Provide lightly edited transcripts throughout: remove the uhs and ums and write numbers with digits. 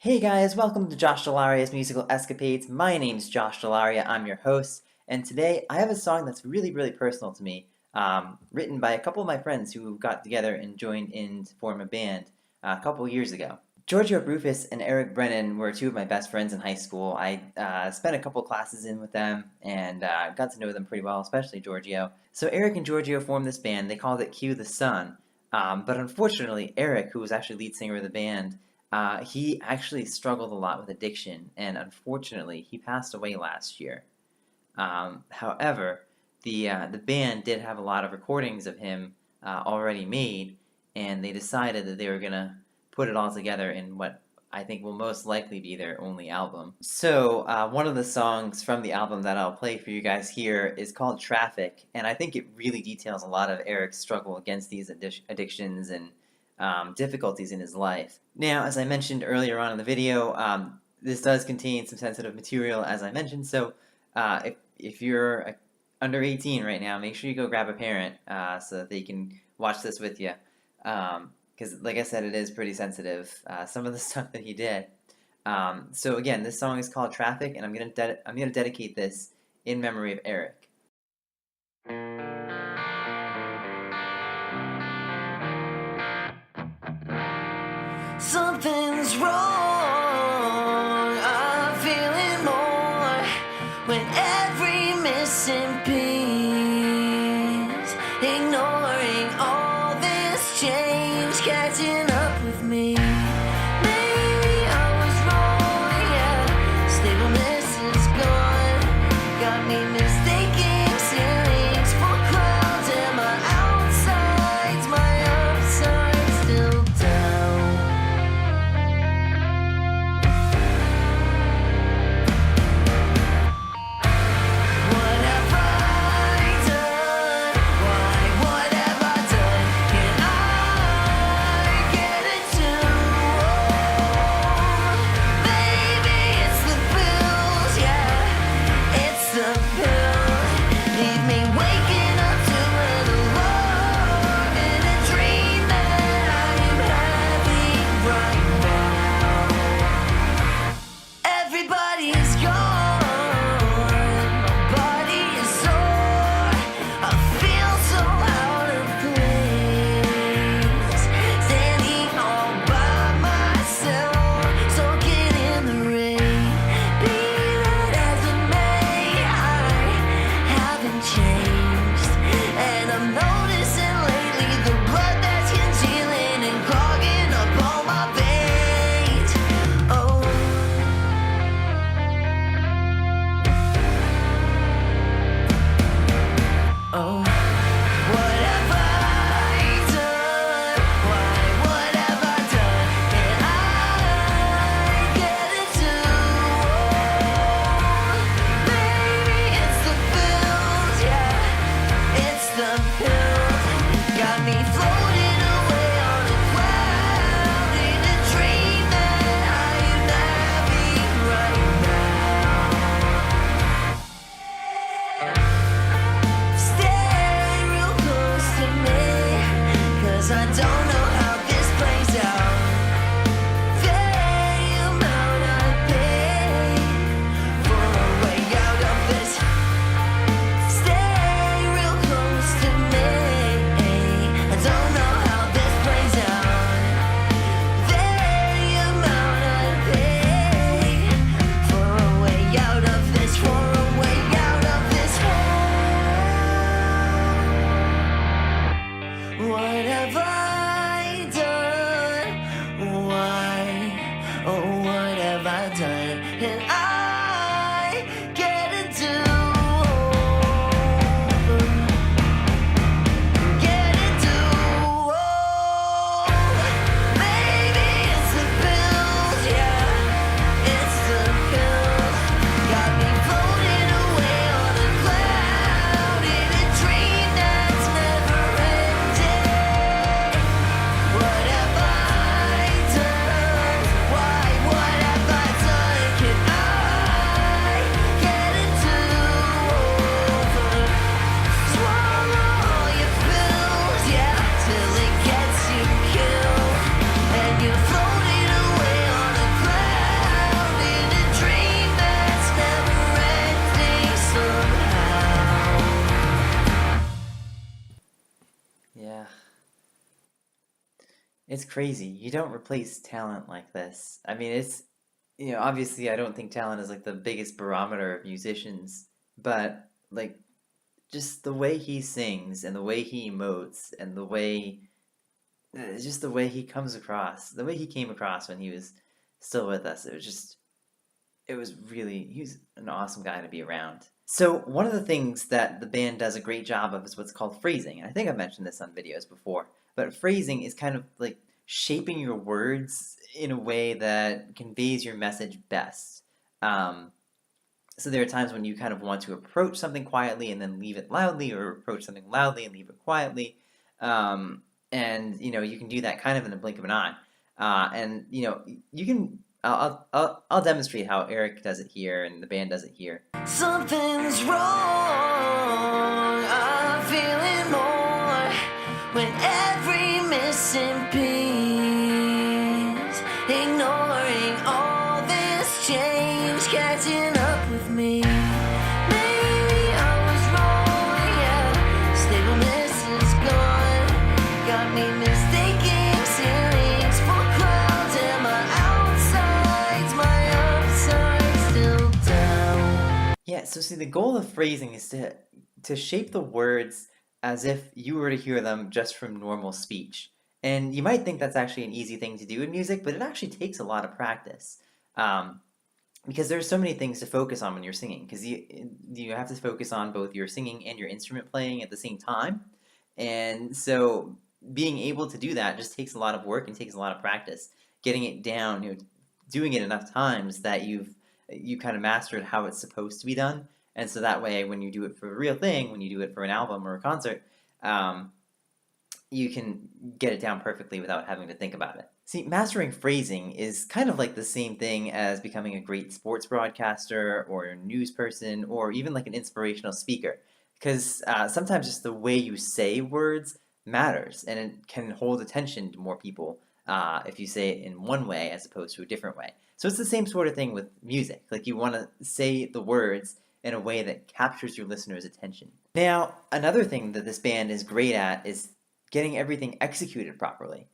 Hey guys, welcome to Josh Dell'Aria's Musical Escapades. My name's Josh Dell'Aria, I'm your host, and today I have a song that's really personal to me, written by a couple of my friends who got together and joined in to form a band a couple years ago. Georgio Broufas and Erik Brennan were two of my best friends in high school. I spent a couple classes in with them and got to know them pretty well, especially Georgio. So Erik and Georgio formed this band. They called it Kue The Sun, but unfortunately Erik, who was actually lead singer of the band, he actually struggled a lot with addiction, and unfortunately, he passed away last year. However, the band did have a lot of recordings of him already made, and they decided that they were gonna put it all together in what I think will most likely be their only album. So one of the songs from the album that I'll play for you guys here is called Traffic, and I think it really details a lot of Erik's struggle against these addictions and difficulties in his life. Now, as I mentioned earlier on in the video, this does contain some sensitive material, as I mentioned, so if you're under 18 right now, make sure you go grab a parent so that they can watch this with you, because like I said, it is pretty sensitive, some of the stuff that he did. So again, this song is called Traffic, and I'm gonna dedicate this in memory of Erik. Something's wrong, I'm feeling more when every missing piece, ignoring all this change, catching up with me. Maybe I was wrong, yeah, stableness is gone, got me mistaking ceilings for clouds, and my upside's still down. Don't know It's crazy. You don't replace talent like this. I mean, it's, obviously I don't think talent is like the biggest barometer of musicians, but like just the way he sings and the way he emotes and just the way he comes across, the way he came across when he was still with us. He was an awesome guy to be around. So one of the things that the band does a great job of is what's called phrasing. And I think I've mentioned this on videos before, but phrasing is kind of like shaping your words in a way that conveys your message best. Um, so there are times when you kind of want to approach something quietly and then leave it loudly, or approach something loudly and leave it quietly. And you can do that kind of in the blink of an eye. And you can. I'll demonstrate how Erik does it here and the band does it here. Something's wrong. I'm feeling more when every missing piece, ignoring all this change, catching up with me. Maybe I was wrong, yeah. Stableness is gone. Got me mistaking ceilings for clouds, and my outside's still down. Yeah, so see, the goal of phrasing is to shape the words as if you were to hear them just from normal speech. And you might think that's actually an easy thing to do in music, but it actually takes a lot of practice. Because there's so many things to focus on when you're singing, because you have to focus on both your singing and your instrument playing at the same time. And so being able to do that just takes a lot of work and takes a lot of practice. Getting it down, doing it enough times that you kind of mastered how it's supposed to be done. And so that way, when you do it for a real thing, when you do it for an album or a concert, you can get it down perfectly without having to think about it. See, mastering phrasing is kind of like the same thing as becoming a great sports broadcaster or a news person or even like an inspirational speaker. Because sometimes just the way you say words matters, and it can hold attention to more people if you say it in one way as opposed to a different way. So it's the same sort of thing with music. Like you want to say the words in a way that captures your listener's attention. Now, another thing that this band is great at is getting everything executed properly.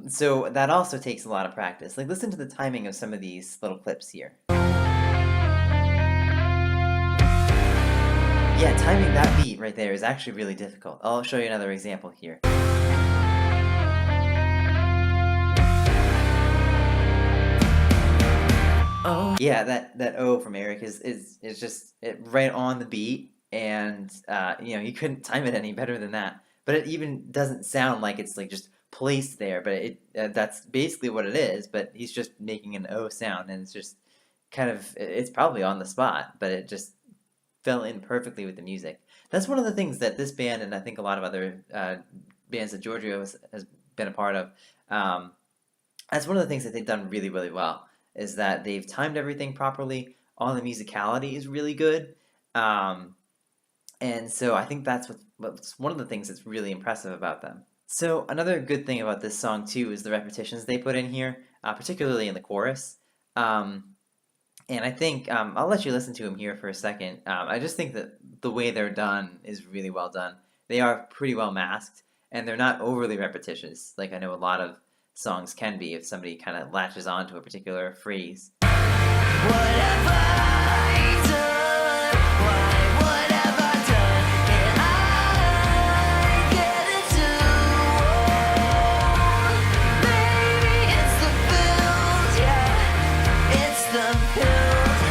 So that also takes a lot of practice. Like listen to the timing of some of these little clips here. Yeah, timing that beat right there is actually really difficult. I'll show you another example here. Oh. Yeah, that O from Erik is just right on the beat, and you couldn't time it any better than that. But it even doesn't sound like it's like just placed there, but that's basically what it is. But he's just making an O sound, and it's just kind of it's probably on the spot, but it just fell in perfectly with the music. That's one of the things that this band, and I think a lot of other bands that Georgio has been a part of, that's one of the things that they've done really, really well, is that they've timed everything properly. All the musicality is really good. And so I think that's what's one of the things that's really impressive about them. So another good thing about this song too is the repetitions they put in here, particularly in the chorus. And I think I'll let you listen to them here for a second. I just think that the way they're done is really well done. They are pretty well masked, and they're not overly repetitious, like I know a lot of songs can be if somebody kind of latches on to a particular phrase. Whatever I done, what have I done? And I get it too. Maybe it's the pills, yeah, it's the pills.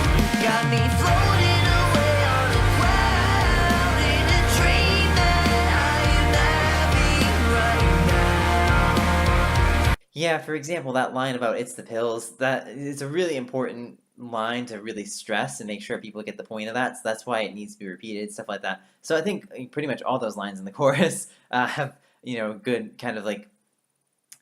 Got me floating away on a cloud in a dream that I'm having right now. Yeah, for example, that line about "it's the pills," that is a really important line to really stress and make sure people get the point of that. So that's why it needs to be repeated, stuff like that. So I think pretty much all those lines in the chorus have good kind of like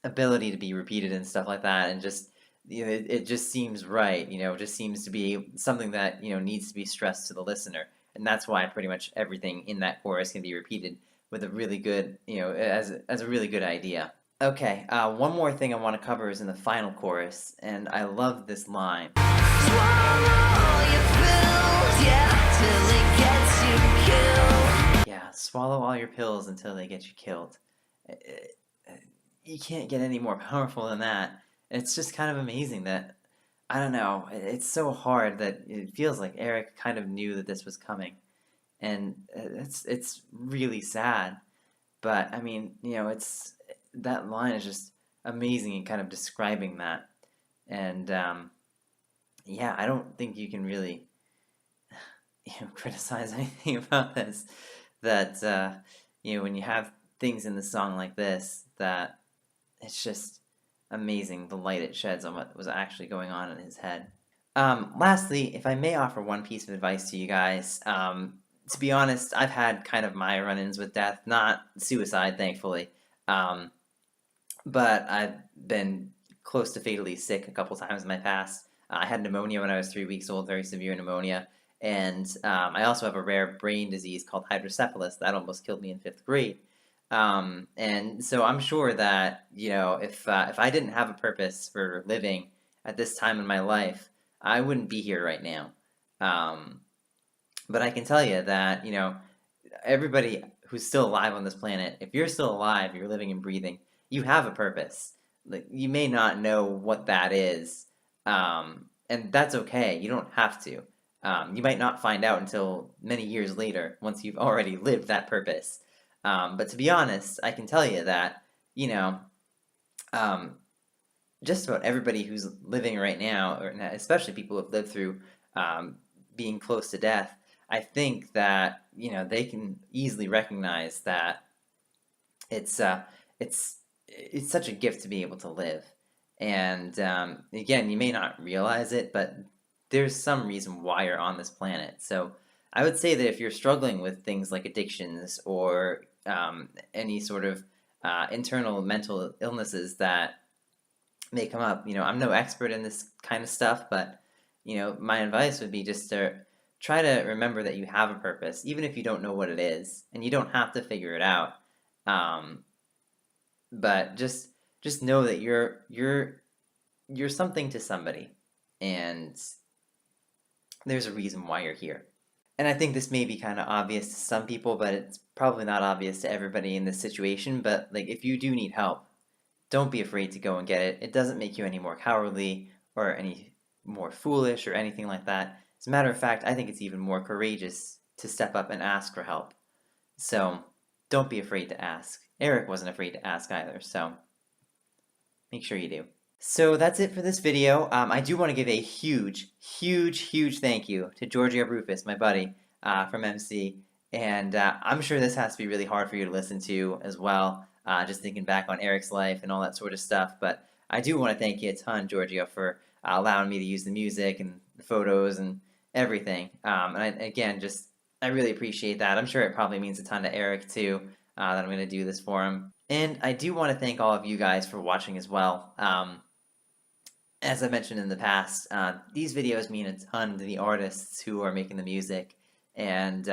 ability to be repeated and stuff like that, and just it just seems right. It just seems to be something that needs to be stressed to the listener, and that's why pretty much everything in that chorus can be repeated with a really good as a really good idea. Okay, one more thing I want to cover is in the final chorus, and I love this line. Swallow all your pills, yeah, till it gets you killed. Yeah, swallow all your pills until they get you killed. you can't get any more powerful than that. It's just kind of amazing that, I don't know, it's so hard that it feels like Erik kind of knew that this was coming. And it's really sad. But I mean, it's that line is just amazing in kind of describing that. And yeah, I don't think you can really criticize anything about this. That when you have things in the song like this, that it's just amazing the light it sheds on what was actually going on in his head. Lastly, if I may offer one piece of advice to you guys, to be honest, I've had kind of my run-ins with death, not suicide, thankfully, but I've been close to fatally sick a couple times in my past. I had pneumonia when I was 3 weeks old, very severe pneumonia, and I also have a rare brain disease called hydrocephalus that almost killed me in 5th grade. And so I'm sure that, if I didn't have a purpose for living at this time in my life, I wouldn't be here right now. But I can tell you that, everybody who's still alive on this planet, if you're still alive, you're living and breathing, you have a purpose. Like, you may not know what that is, and that's okay. You don't have to. You might not find out until many years later, once you've already lived that purpose. But to be honest, I can tell you that, just about everybody who's living right now, or especially people who have lived through being close to death, I think that they can easily recognize that it's such a gift to be able to live. And again, you may not realize it, but there's some reason why you're on this planet. So I would say that if you're struggling with things like addictions or any sort of internal mental illnesses that may come up, I'm no expert in this kind of stuff, but my advice would be just to try to remember that you have a purpose, even if you don't know what it is, and you don't have to figure it out. But just know that you're something to somebody, and there's a reason why you're here. And I think this may be kind of obvious to some people, but it's probably not obvious to everybody in this situation. But like, if you do need help, don't be afraid to go and get it. It doesn't make you any more cowardly or any more foolish or anything like that. As a matter of fact, I think it's even more courageous to step up and ask for help. So don't be afraid to ask. Erik wasn't afraid to ask either, so make sure you do. So that's it for this video. I do want to give a huge, huge, huge thank you to Georgio Broufas, my buddy from MC. And I'm sure this has to be really hard for you to listen to as well, just thinking back on Erik's life and all that sort of stuff. But I do want to thank you a ton, Georgio, for allowing me to use the music and the photos and everything. I really appreciate that. I'm sure it probably means a ton to Erik too, that I'm going to do this for him. And I do want to thank all of you guys for watching as well. As I mentioned in the past, these videos mean a ton to the artists who are making the music. And,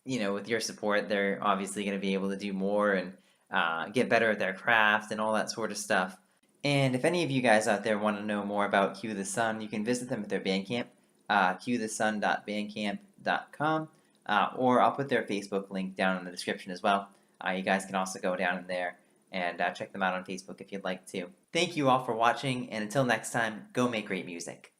with your support, they're obviously going to be able to do more and get better at their craft and all that sort of stuff. And if any of you guys out there want to know more about Kue The Sun, you can visit them at their Bandcamp, kuethesun.bandcamp.com, or I'll put their Facebook link down in the description as well. You guys can also go down in there and check them out on Facebook if you'd like to. Thank you all for watching, and until next time, go make great music.